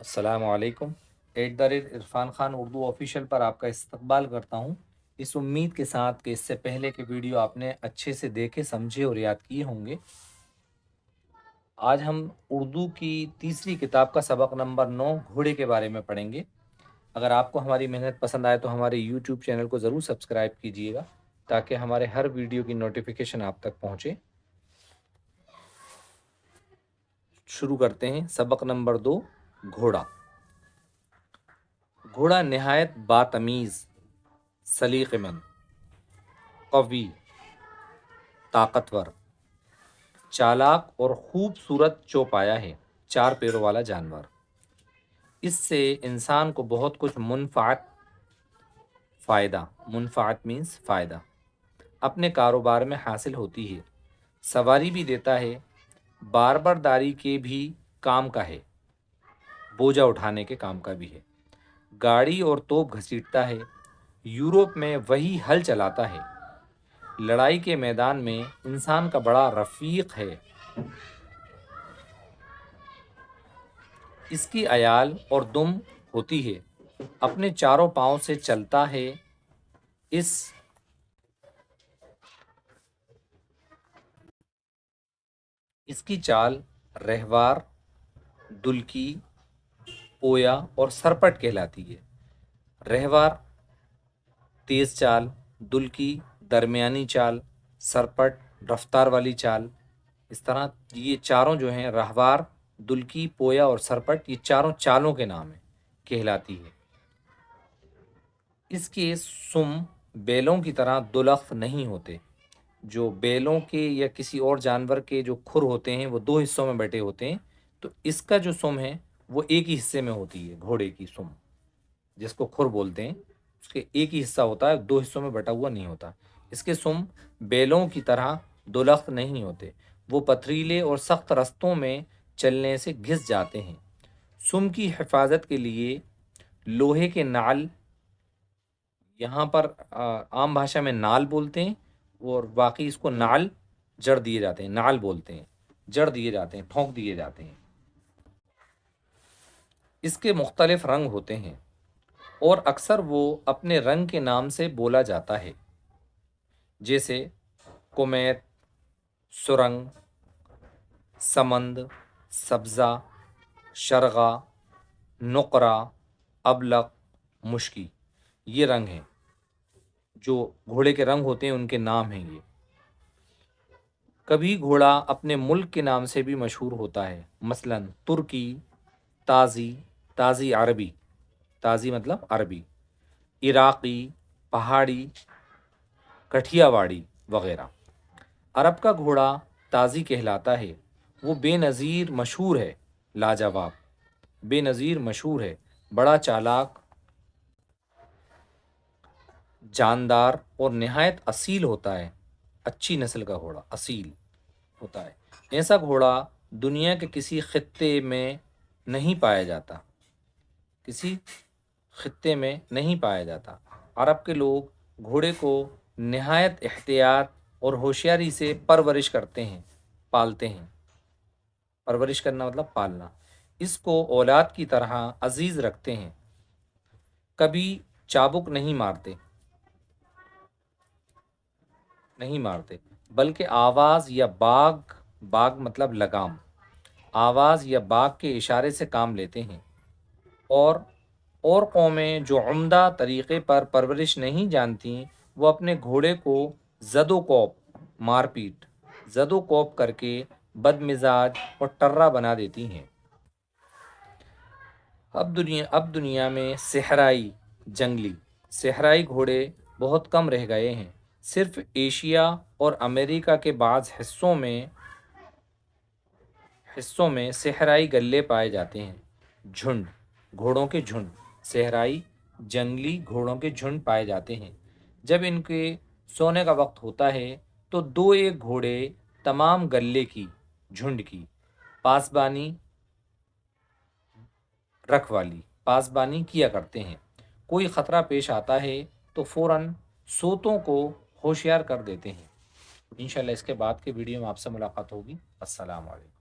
अस्सलाम वालेकुम। @इरफान खान उर्दू ऑफिशियल पर आपका इस्तकबाल करता हूँ, इस उम्मीद के साथ कि इससे पहले के वीडियो आपने अच्छे से देखे, समझे और याद किए होंगे। आज हम उर्दू की तीसरी किताब का सबक नंबर 9 घोड़े के बारे में पढ़ेंगे। अगर आपको हमारी मेहनत पसंद आए तो हमारे यूट्यूब चैनल को ज़रूर सब्सक्राइब कीजिएगा ताकि हमारे हर वीडियो की नोटिफिकेशन आप तक पहुँचे। शुरू करते हैं। सबक नंबर 2, घोड़ा। घोड़ा नहायत बातमीज़, सलीक़ेमंद, कवी, ताकतवर, चालाक और खूबसूरत चौपाया है, 4 पैरों वाला जानवर। इससे इंसान को बहुत कुछ मुनफ़ात मीन्स फ़ायदा अपने कारोबार में हासिल होती है। सवारी भी देता है, बारबरदारी के भी काम का है, बोझा उठाने के काम का भी है। गाड़ी और तोप घसीटता है, यूरोप में वही हल चलाता है। लड़ाई के मैदान में इंसान का बड़ा रफ़ीक है। इसकी अयाल और दुम होती है, अपने चारों पाँव से चलता है। इसकी चाल रहवार, दुल्की, पोया और सरपट कहलाती है। रहवार तेज़ चाल, दुल्की दरमियानी चाल, सरपट रफ्तार वाली चाल। इस तरह ये चारों जो हैं, रहवार, दुल्की, पोया और सरपट, ये चारों चालों के नाम हैं, कहलाती है। इसके सुम बैलों की तरह दुलख्त नहीं होते। जो बैलों के या किसी और जानवर के जो खुर होते हैं वो 2 हिस्सों में बटे होते हैं, तो इसका जो सुम है वो एक ही हिस्से में होती है। घोड़े की सुम, जिसको खुर बोलते हैं, उसके एक ही हिस्सा होता है, 2 हिस्सों में बटा हुआ नहीं होता। इसके सुम बैलों की तरह दुलख्त नहीं होते। वो पथरीले और सख्त रस्तों में चलने से घिस जाते हैं। सुम की हिफाजत के लिए लोहे के नाल, यहाँ पर आम भाषा में नाल बोलते हैं, और बाकी इसको नाल जड़ दिए जाते हैं, नाल बोलते हैं, जड़ दिए जाते हैं, ठोंक दिए जाते हैं। इसके मुख्तलिफ रंग होते हैं और अक्सर वो अपने रंग के नाम से बोला जाता है, जैसे कुमैत, सुरंग, समंद, सब्ज़ा, शरगा, नुकरा, अबलक, मुश्की। ये रंग हैं, जो घोड़े के रंग होते हैं, उनके नाम हैं ये। कभी घोड़ा अपने मुल्क के नाम से भी मशहूर होता है, मसलन तुर्की, ताज़ी, ताज़ी अरबी, ताज़ी मतलब अरबी, इराक़ी, पहाड़ी, कठियावाड़ी वगैरह। अरब का घोड़ा ताज़ी कहलाता है। वो बेनज़ीर मशहूर है, लाजवाब, बेनज़ीर मशहूर है, बड़ा चालाक, जानदार और नहायत असील होता है। अच्छी नस्ल का घोड़ा असील होता है। ऐसा घोड़ा दुनिया के किसी खित्ते में नहीं पाया जाता, किसी खित्ते में नहीं पाया जाता। अरब के लोग घोड़े को नहायत एहतियात और होशियारी से परवरिश करते हैं, पालते हैं। परवरिश करना मतलब पालना। इसको औलाद की तरह अजीज़ रखते हैं। कभी चाबुक नहीं मारते, बल्कि आवाज़ या बाग, बाग मतलब लगाम, आवाज़ या बाग के इशारे से काम लेते हैं। और कौमें जो उम्दा तरीक़े पर परवरिश नहीं जानती, वो अपने घोड़े को ज़दोकौप, मारपीट, ज़दोकौप करके बदमिजाज और टर्रा बना देती हैं। अब दुनिया में सहराई घोड़े बहुत कम रह गए हैं। सिर्फ एशिया और अमेरिका के बाज़ हिस्सों में सहराई गल्ले पाए जाते हैं। झुंड, घोड़ों के झुंड, सहराई जंगली घोड़ों के झुंड पाए जाते हैं। जब इनके सोने का वक्त होता है तो 2-1 घोड़े तमाम गल्ले की, झुंड की पासबानी किया करते हैं। कोई ख़तरा पेश आता है तो फ़ौरन सोतों को होशियार कर देते हैं। इंशाल्लाह इसके बाद के वीडियो में आपसे मुलाकात होगी। अस्सलाम वालेकुम।